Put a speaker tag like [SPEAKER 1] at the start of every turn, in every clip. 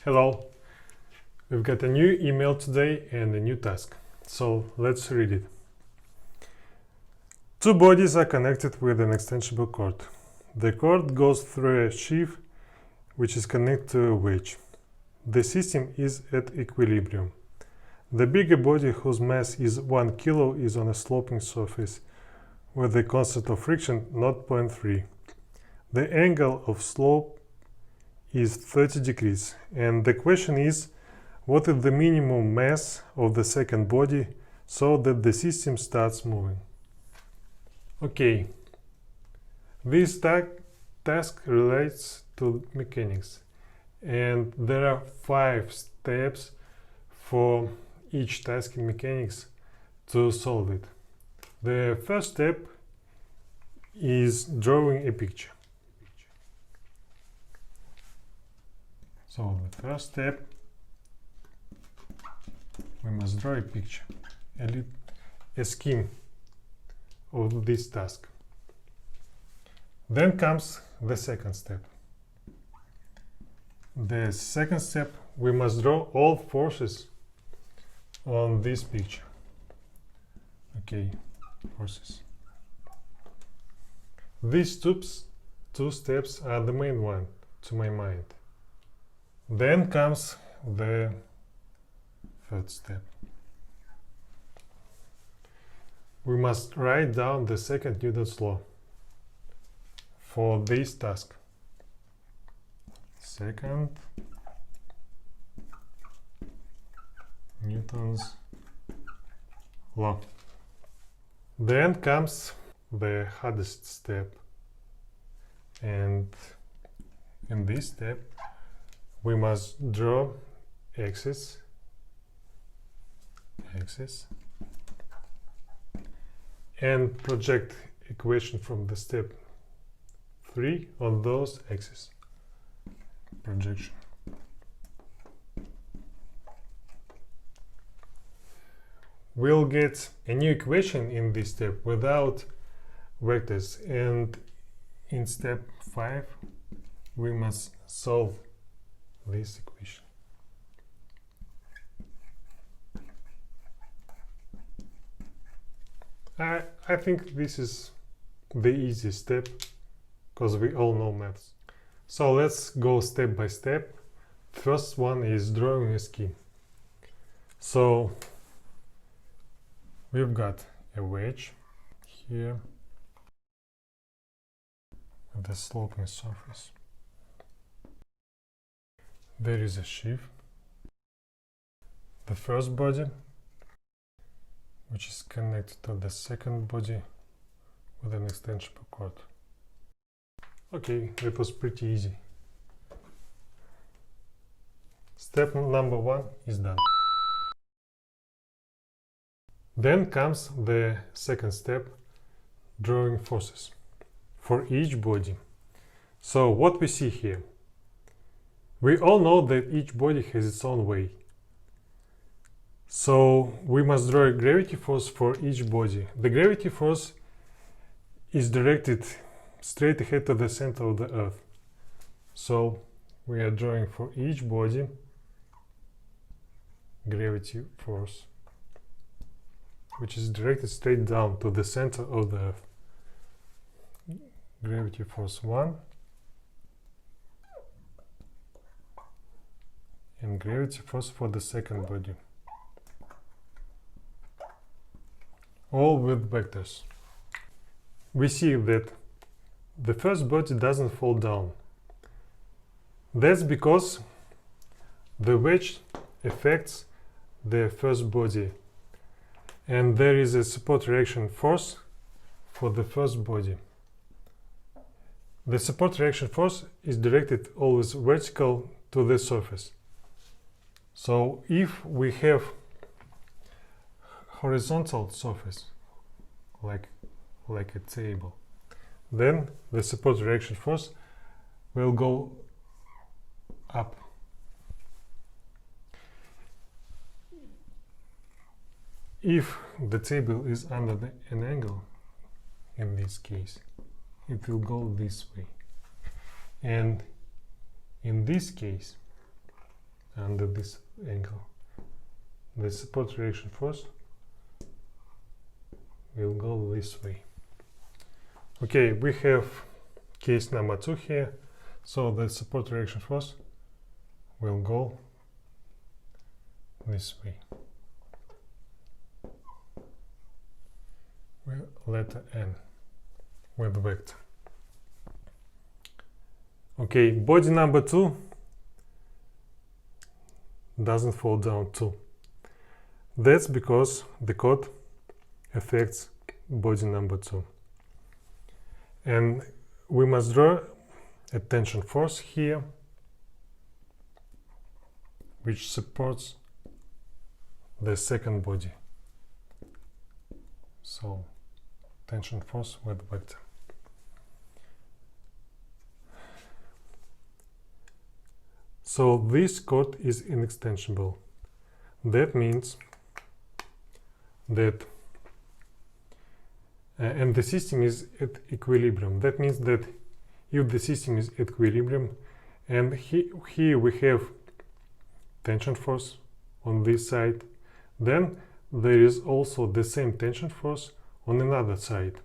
[SPEAKER 1] Hello, we've got a new email today and a new task, so let's read it. Two bodies are connected with an extensible cord. The cord goes through a sheath which is connected to a wedge. The system is at equilibrium. The bigger body, whose mass is 1 kilo, is on a sloping surface with a constant of friction 0.3. The angle of slope is 30 degrees, and the question is, what is the minimum mass of the second body so that the system starts moving? Okay, this task relates to mechanics, and there are 5 steps for each task in mechanics to solve it. The first step is drawing a picture. So the first step, we must draw a picture, a scheme of this task. Then comes the second step. The second step, we must draw all forces on this picture. Okay, forces. These two steps are the main one to my mind. Then comes the third step. We must write down the second Newton's law for this task. Second Newton's law. Then comes the hardest step, and in this step we must draw axis and project equation from the step 3 on those axes. Projection. We'll get a new equation in this step without vectors, and in step 5 we must solve this equation. I think this is the easiest step because we all know maths. So let's go step by step. First one is drawing a scheme. So we've got a wedge here with a sloping surface. There is a sheath, the first body, which is connected to the second body with an extensible cord. Okay, that was pretty easy. Step number 1 is done. Then comes the second step, drawing forces for each body. So what we see here, we all know that each body has its own weight. So we must draw a gravity force for each body. The gravity force is directed straight ahead to the center of the Earth. So we are drawing for each body gravity force, which is directed straight down to the center of the Earth. Gravity force 1 and gravity force for the second body. All with vectors. We see that the first body doesn't fall down. That's because the wedge affects the first body, and there is a support reaction force for the first body. The support reaction force is directed always vertical to the surface. So if we have horizontal surface like a table, then the support reaction force will go up. If the table is under an angle, in this case, it will go this way. And in this case, under this angle. The support reaction force will go this way. Okay, we have case number 2 here. So the support reaction force will go this way. With letter N, with vector. Okay, body number 2 doesn't fall down too. That's because the chord affects body number 2. And we must draw a tension force here, which supports the second body. So, tension force with vector. So this chord is inextensible. That means that and the system is at equilibrium. That means that if the system is at equilibrium and here we have tension force on this side, then there is also the same tension force on another side.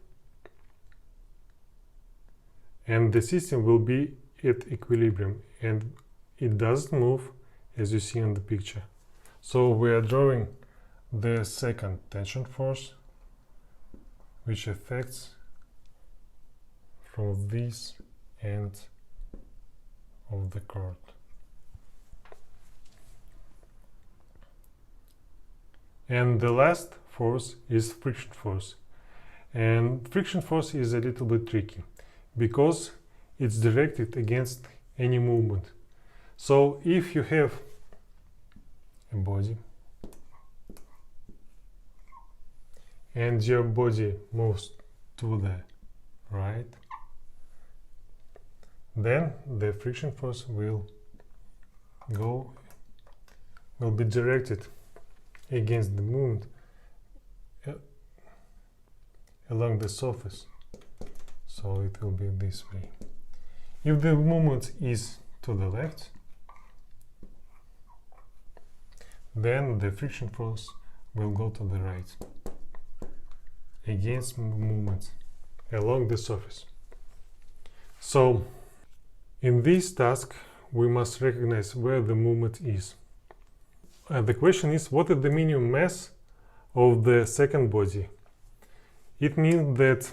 [SPEAKER 1] And the system will be at equilibrium and it doesn't move as you see in the picture. So we are drawing the second tension force, which affects from this end of the chord. And the last force is friction force. And friction force is a little bit tricky because it's directed against any movement. So if you have a body and your body moves to the right, then the friction force will be directed against the movement along the surface. So it will be this way. If the movement is to the left, then the friction force will go to the right against movement along the surface. So in this task we must recognize where the movement is. The question is, what is the minimum mass of the second body? It means that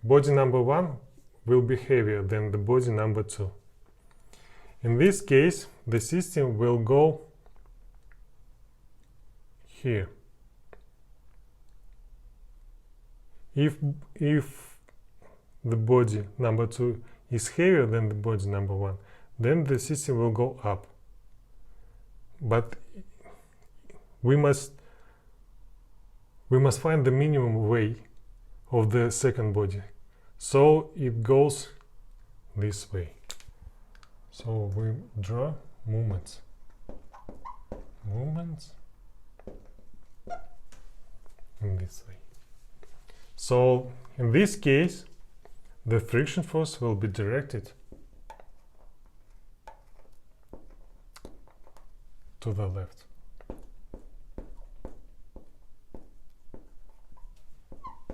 [SPEAKER 1] body number 1 will be heavier than the body number 2. In this case, the system will go here. If the body number 2 is heavier than the body number 1, then the system will go up. But we must find the minimum weight of the second body. So it goes this way. So we draw movements in this way. So in this case, the friction force will be directed to the left.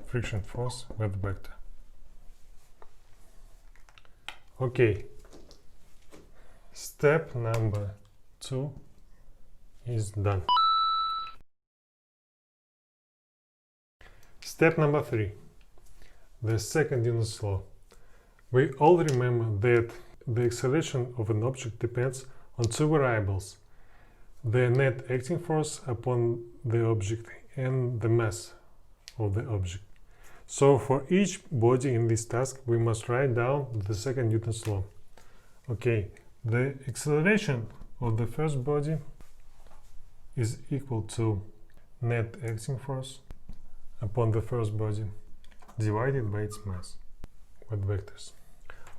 [SPEAKER 1] Friction force with vector. Okay, step number 2 is done. Step number 3, the second Newton's law. We all remember that the acceleration of an object depends on two variables: the net acting force upon the object and the mass of the object. So for each body in this task, we must write down the second Newton's law. Okay, the acceleration of the first body is equal to net acting force upon the first body divided by its mass with vectors.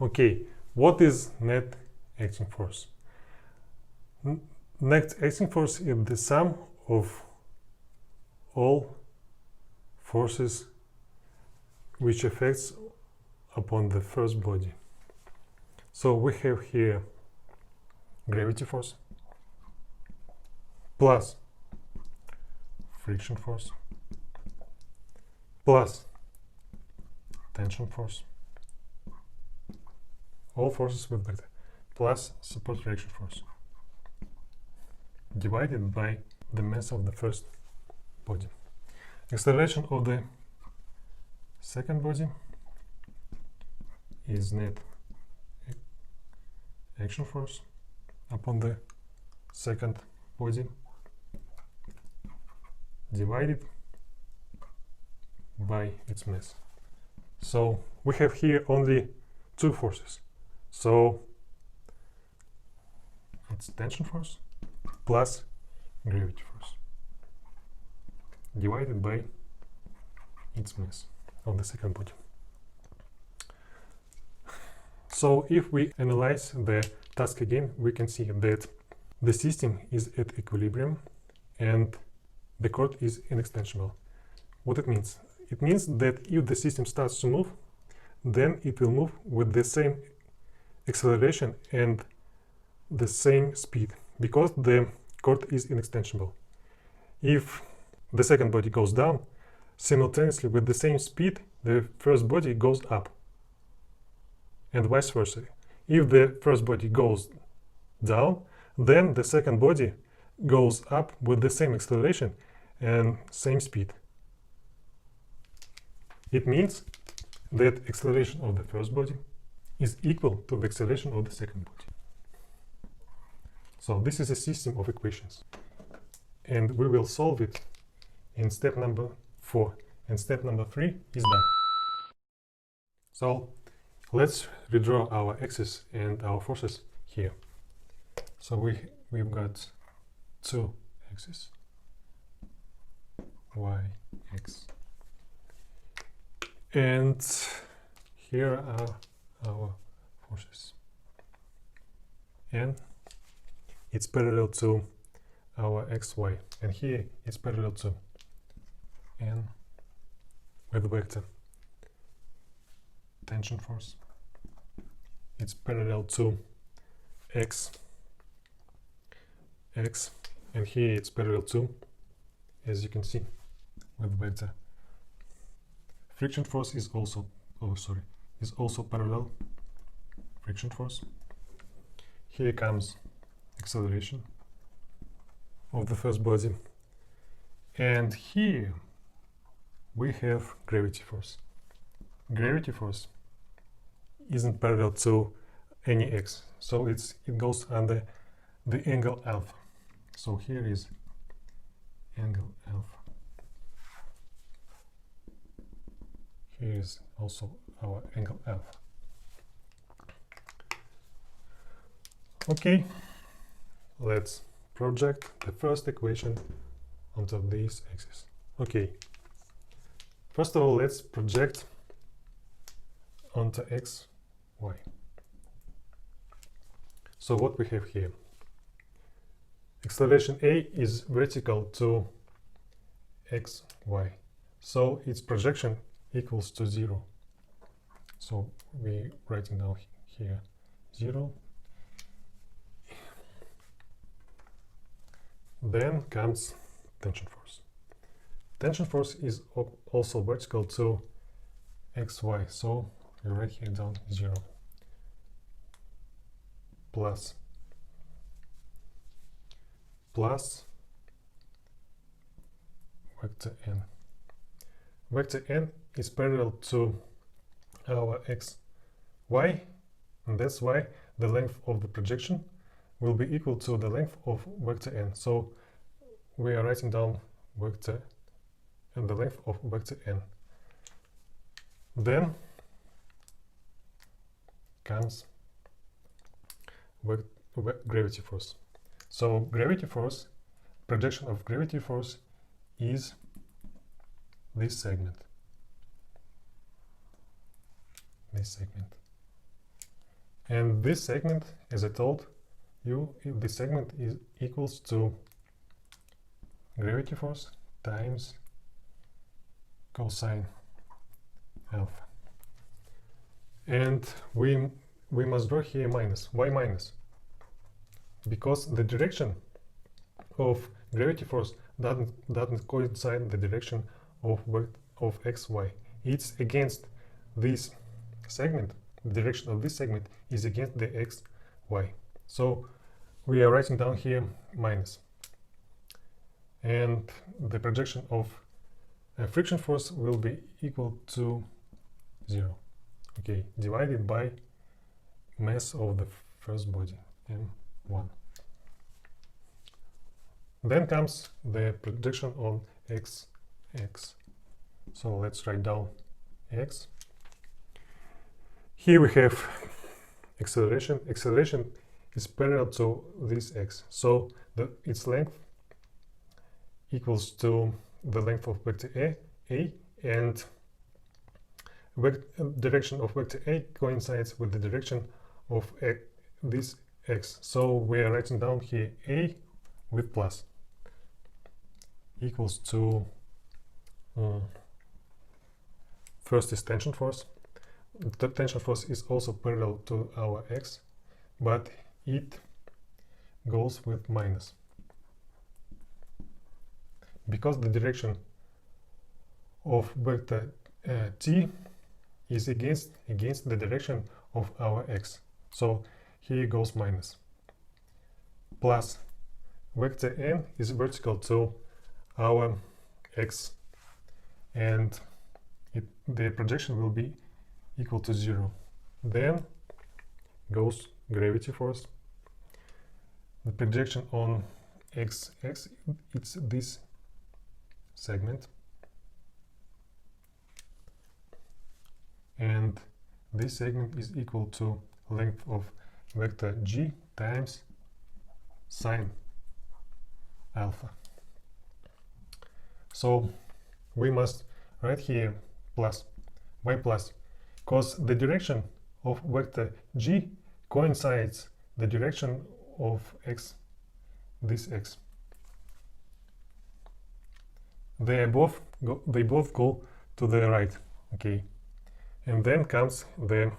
[SPEAKER 1] Okay, what is net acting force? Net acting force is the sum of all forces which affects upon the first body. So we have here gravity force plus friction force plus tension force, all forces with vector, plus support reaction force, divided by the mass of the first body. Acceleration of the second body is net action force upon the second body divided by its mass. So we have here only two forces. So it's tension force plus gravity force divided by its mass of the second body. So if we analyze the task again, we can see that the system is at equilibrium and the cord is inextensible. What it means? It means that if the system starts to move, then it will move with the same acceleration and the same speed, because the cord is inextensible. If the second body goes down, simultaneously with the same speed, the first body goes up, and vice versa. If the first body goes down, then the second body goes up with the same acceleration and same speed. It means that acceleration of the first body is equal to the acceleration of the second body. So this is a system of equations, and we will solve it in step number 4, and step number 3 is done. So let's redraw our axis and our forces here. So we've got two axes, y, x, and here are our forces, and it's parallel to our xy, and here it's parallel to n with vector. Tension force, it's parallel to x, and here it's parallel to, as you can see, with vector. Friction force is also, is also parallel. Friction force. Here comes acceleration of the first body, and here we have gravity force. Gravity force isn't parallel to any x, so it goes under the angle alpha. So here is angle alpha. Here is also our angle alpha. Okay, let's project the first equation onto this axis. Okay, first of all, let's project onto x, y. So what we have here? Acceleration A is vertical to x, y. So its projection equals to 0. So we writing down here 0. Then comes tension force. Tension force is also vertical to xy, so we write here down 0 plus vector n. Vector n is parallel to our xy, and that's why the length of the projection will be equal to the length of vector n. So we are writing down vector and the length of vector n. Then comes gravity force. So gravity force, projection of gravity force is this segment. And this segment, as I told you, this segment is equals to gravity force times cosine alpha. And we we must draw here minus. Why minus? Because the direction of gravity force doesn't coincide the direction of xy. It's against this segment. The direction of this segment is against the xy. So we are writing down here minus. And the projection of friction force will be equal to 0. Okay, divided by mass of the first body, m1. Then comes the projection on x. So let's write down x. Here we have acceleration. Acceleration is parallel to this x. So its length equals to the length of vector a, and direction of vector a coincides with the direction of this x. So we are writing down here a with plus equals to first is tension force. The tension force is also parallel to our x, but it goes with minus because the direction of vector t is against the direction of our x. So here goes minus. Plus vector n is vertical to our x, and the projection will be equal to 0. Then goes gravity force. The projection on x, it's this segment, and this segment is equal to length of vector g times sine alpha. So we must write here plus. Why plus? Because the direction of vector g coincides the direction of x, this x. They both go to the right. Okay, and then comes the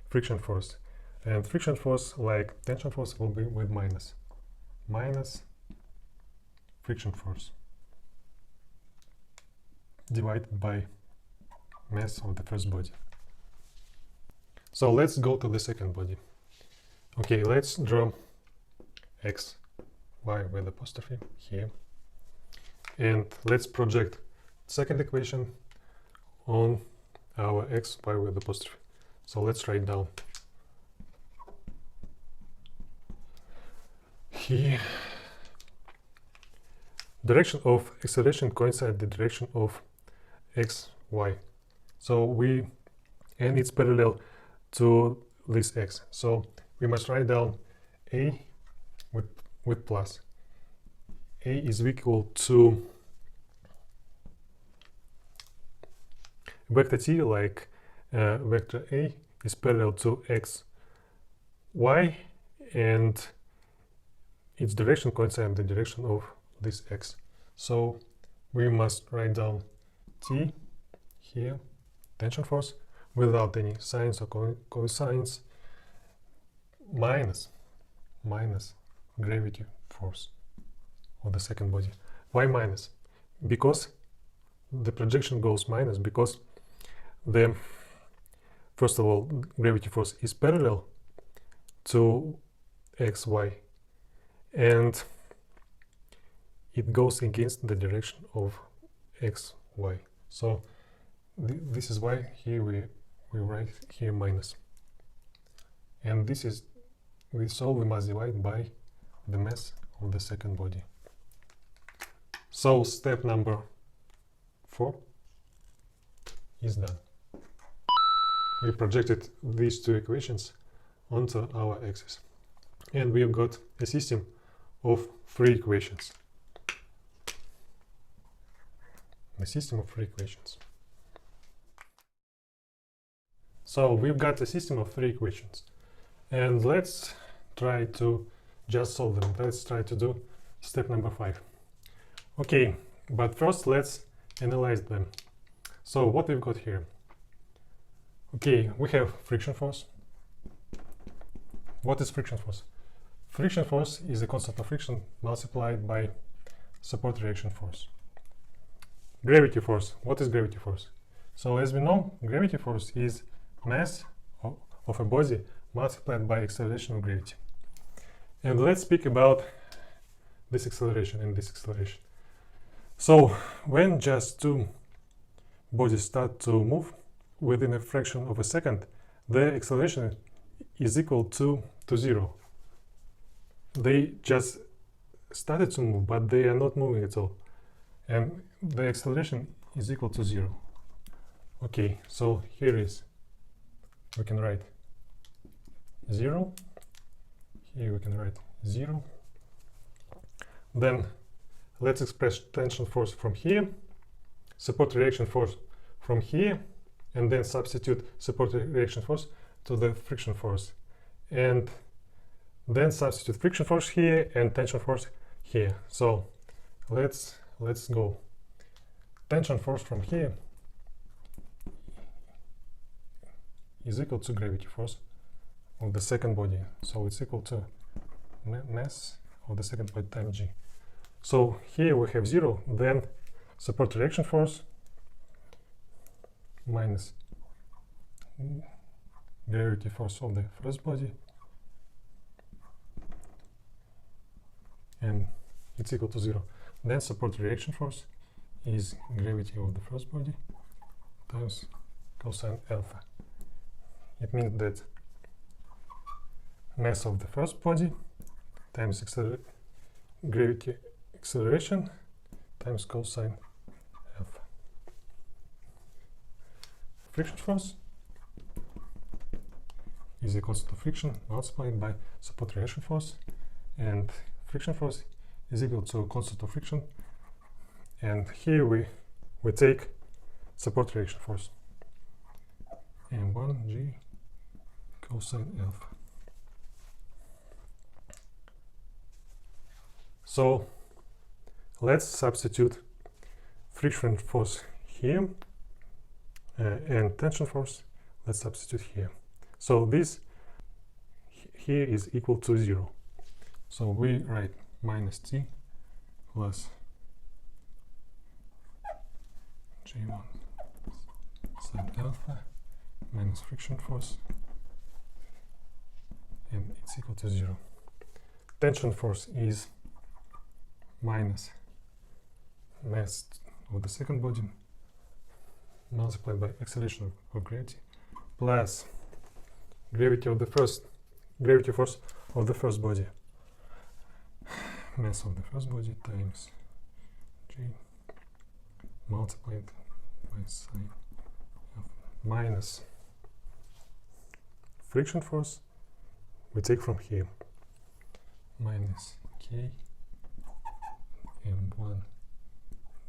[SPEAKER 1] friction force, and friction force, like tension force, will be with minus friction force divided by mass of the first body. So let's go to the second body. Okay, let's draw x, y with apostrophe here, and let's project second equation on our x, y with apostrophe. So let's write down here direction of acceleration coincides the direction of x, y. So and it's parallel to this x. So we must write down a with plus. A is equal to vector t, like vector a is parallel to x, y, and its direction coincides the direction of this x. So we must write down t here, tension force, without any sines or cosines, minus gravity force of the second body. Why minus? Because the projection goes minus because the first of all gravity force is parallel to xy, and it goes against the direction of xy. So this is why here we write here minus, and so we must divide by the mass of the second body. So step number 4 is done. We projected these two equations onto our axis, and we've got a system of 3 equations. A system of 3 equations. So we've got a system of 3 equations, and let's try to just solve them. Let's try to do step number 5. Okay, but first let's analyze them. So what we've got here. Okay, we have friction force, what is friction force? Friction force is a constant of friction multiplied by support reaction force. Gravity force. What is gravity force? So as we know, gravity force is mass of a body multiplied by acceleration of gravity. And let's speak about this acceleration and this acceleration. So when just two bodies start to move within a fraction of a second, the acceleration is equal to 0. They just started to move, but they are not moving at all. And the acceleration is equal to 0. Okay, so here is, we can write 0. Here we can write 0. Then let's express tension force from here, support reaction force from here, and then substitute support reaction force to the friction force. And then substitute friction force here and tension force here. So let's go. Tension force from here is equal to gravity force of the second body. So it's equal to mass of the second body times g. So here we have 0, then support reaction force minus gravity force of the first body, and it's equal to 0. Then support reaction force is gravity of the first body times cosine alpha. It means that mass of the first body times gravity acceleration times cosine alpha. Friction force is equal to friction multiplied by support reaction force, and friction force is equal to constant of friction, and here we take support reaction force, m1 g cosine alpha. So let's substitute friction force here and tension force, let's substitute here. So this here is equal to 0. So we write minus t plus g1 sine alpha minus friction force, and it's equal to 0. Tension force is minus mass of the second body multiplied by acceleration of gravity plus gravity force of the first body, mass of the first body times g multiplied by sine alpha minus friction force we take from here minus k m1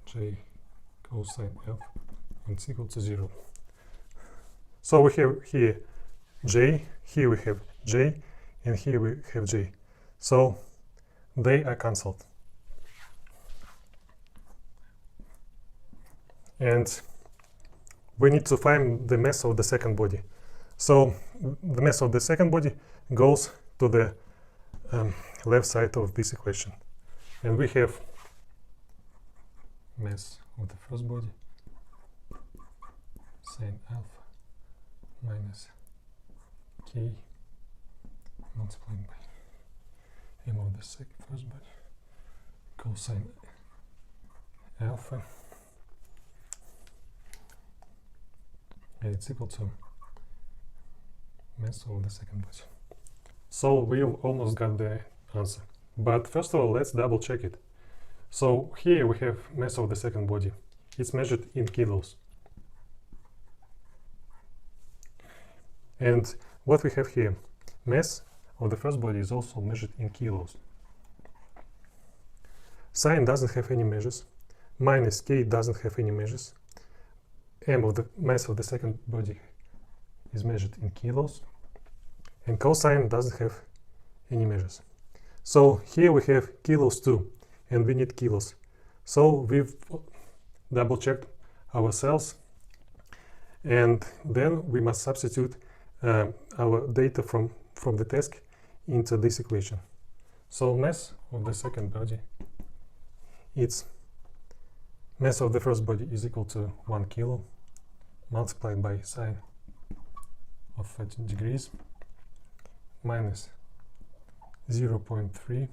[SPEAKER 1] j cosine alpha, and it's equal to 0. So we have here j, here we have j, and here we have j. So they are cancelled. And we need to find the mass of the second body. So the mass of the second body goes to the left side of this equation. And we have mass of the first body sine alpha minus k multiplied by m of the first body cosine alpha, and it's equal to mass of the second body. So we've almost got the answer. But first of all, let's double check it. So here we have mass of the second body. It's measured in kilos. And what we have here, mass of the first body is also measured in kilos. Sine doesn't have any measures. Minus k doesn't have any measures. M of the mass of the second body is measured in kilos. And cosine doesn't have any measures. So here we have kilos too, and we need kilos. So we've double checked ourselves, and then we must substitute our data from the task into this equation. So mass of the second body, its mass of the first body is equal to 1 kilo multiplied by sine of 30 degrees minus 0.3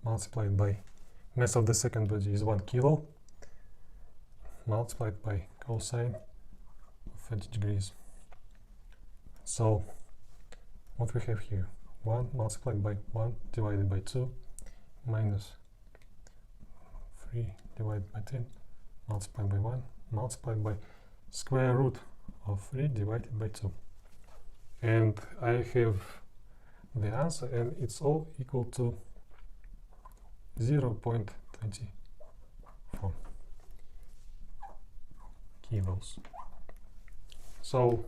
[SPEAKER 1] multiplied by mass of the second body is 1 kilo multiplied by cosine of 30 degrees. So what we have here, 1 multiplied by 1 divided by 2 minus 3 divided by 10 multiplied by 1 multiplied by square root of 3 divided by 2. And I have the answer, and it's all equal to 0.24 kilos. So,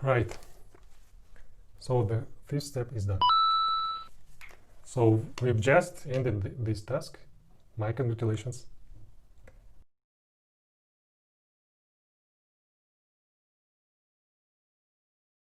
[SPEAKER 1] right. So the fifth step is done. So we've just ended this task. My congratulations.